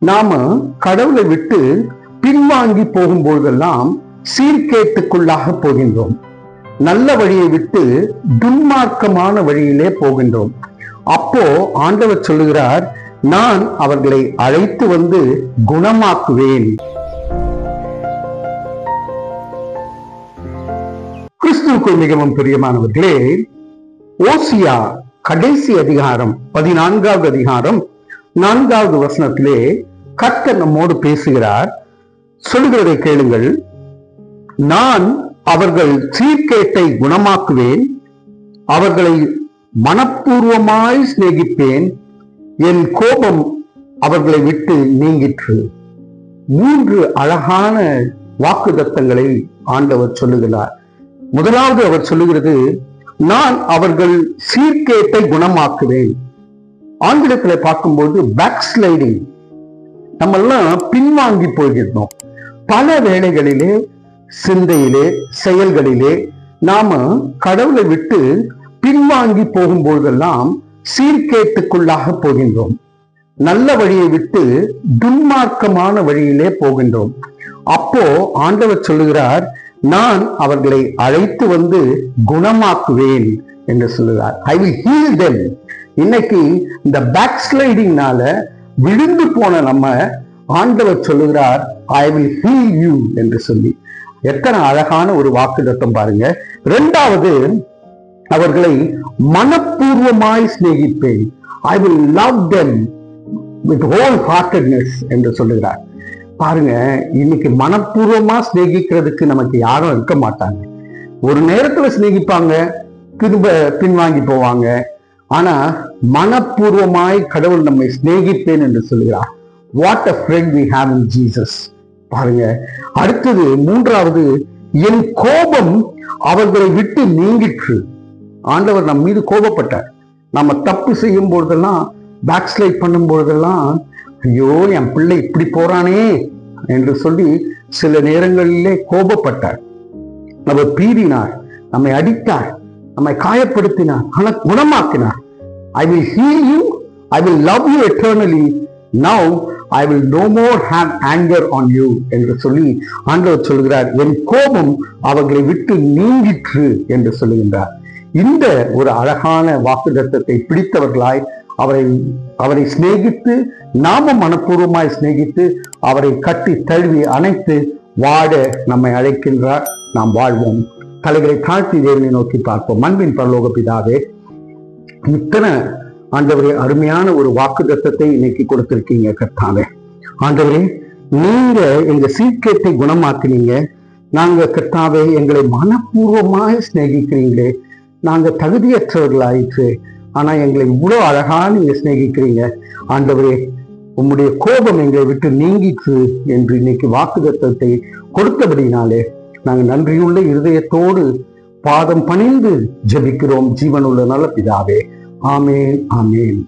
நாம கடவுளை விட்டு பின்வாங்கி போகும்போதெல்லாம் சீர்கேட்டுக்குள்ளாக போகின்றோம். நல்ல வழியை விட்டு துன்மார்க்கமான வழியிலே போகின்றோம். அப்போ ஆண்டவர் சொல்லுகிறார், நான் அவர்களை அழைத்து வந்து குணமாக்குவேன். கிறிஸ்துவுக்குள் மிகவும் பிரியமானவர்களே, ஓசியா கடைசி அதிகாரம் 14வது அதிகாரம் 4வது வசனத்திலே கர்த்தர் நம்மோடு பேசுகிறார். சொல்லுகிறதை கேளுங்கள். நான் அவர்கள் சீர்கேட்டை குணமாக்குவேன், அவர்களை மனப்பூர்வமாய் சிநேகிப்பேன், என் கோபம் அவர்களை விட்டு நீங்கிற்று. 3 அழகான வாக்குத்தத்தங்களை ஆண்டவர் சொல்லுகிறார். முதலாவது அவர் சொல்லுகிறது, நான் அவர்கள் சீர்கேட்டை குணமாக்குவேன். ஆங்கிலத்தில் பார்க்கும்போது பேக்ஸ்லைடிங், நம்ம எல்லாம் பின்வாங்கி போயிருந்தோம். பல வேளைகளிலே, சிந்தையிலே, செயல்களிலே நாம கடவுளை விட்டு பின்வாங்கி போகும்போதெல்லாம் சீர்கேட்டுக்குள்ளாக போகின்றோம். நல்ல வழியை விட்டு துன்மார்க்கமான வழியிலே போகின்றோம். அப்போ ஆண்டவர் சொல்லுகிறார், நான் அவர்களை அழைத்து வந்து குணமாக்குவேன் என்று சொல்லுகிறார். I will heal them. இன்னைக்கு இந்த பேக்ஸ்லைடிங்னால விழுந்து போன நம்ம ஆண்டவர் சொல்லுகிறார், ஐ வில் ஹீல் யூ என்று சொல்லி. எத்தனை அழகான ஒரு வாக்குத்தத்தம் பாருங்க. 2வது, அவர்களை மனப்பூர்வமாய் சிநேகிப்பேன். I will love them with whole heartedness என்று சொல்லுகிறார். பாருங்க, இன்னைக்கு மனப்பூர்வமா சிநேகிக்கிறதுக்கு நமக்கு யாரும் இருக்க மாட்டாங்க. ஒரு நேரத்துல சிநேகிப்பாங்க, திரும்ப பின்வாங்கி போவாங்க. ஆனா மனப்பூர்வமாய் கடவுள் நம்மை சிநேகிப்பேன் என்று சொல்லுகிறார். What a friend we have in Jesus. பாருங்க. அடுத்தது 3வது, என் கோபம் அவர்களை விட்டு நீங்கிற்று. ஆண்டவர் நம் மீது கோபப்பட்டார். நம்ம தப்பு செய்யும் பொழுதெல்லாம், பேக்ஸ்லைட் பண்ணும் பொழுதெல்லாம், ஐயோ என் பிள்ளை இப்படி போறானே என்று சொல்லி சில நேரங்களிலே கோபப்பட்டார். அவர் பீறினார், நம்மை அடித்தார், நம்மை காயப்படுத்தினார், ஆனால் குணமாக்கினார். I will heal you, I will love you eternally, now I will no more have anger on you என்று சொல்லி ஆண்டவர் சொல்கிறார், என் கோபம் அவர்களை விட்டு நீங்கிற்று என்று சொல்லுகின்றார். இந்த ஒரு அழகான வாக்குத்தத்தத்தை பிடித்தவர்களாய் அவரை சிநேகித்து, நாம மனப்பூர்வமாய் சிநேகித்து, அவரை கட்டி தழுவி அணைத்து வாழ நம்மை அழைக்கின்றார். நாம் வாழ்வோம். தலைகளை தாழ்த்தி தேவனை நோக்கி பார்ப்போம். அன்பின் பரலோக பிதாவே, இத்தனை ஆண்டவரே அருமையான ஒரு வாக்குத்தத்தத்தை இன்னைக்கு கொடுத்திருக்கீங்க கர்த்தாவே. ஆண்டவரே, நீங்க எங்க சீர்கேட்டை குணமாக்குனீங்க. நாங்க கர்த்தாவே எங்களை மனப்பூர்வமாய் சிநேகிக்கிறீங்களே. நாங்க தகுதியற்றவர்களாயிற்று, ஆனா எங்களை இவ்வளவு அழகா நீங்க சிநேகிக்கிறீங்க. ஆண்டவரே, உம்முடைய கோபம் எங்களை விட்டு நீங்கிற்று என்று இன்னைக்கு வாக்குத்தத்தத்தை கொடுத்தபடினாலே நாங்கள் நன்றியுள்ள இருதயத்தோடு பாதம் பணிந்து ஜெபிக்கிறோம். ஜீவனுள்ள நல்ல பிதாவே, ஆமேன், ஆமேன்.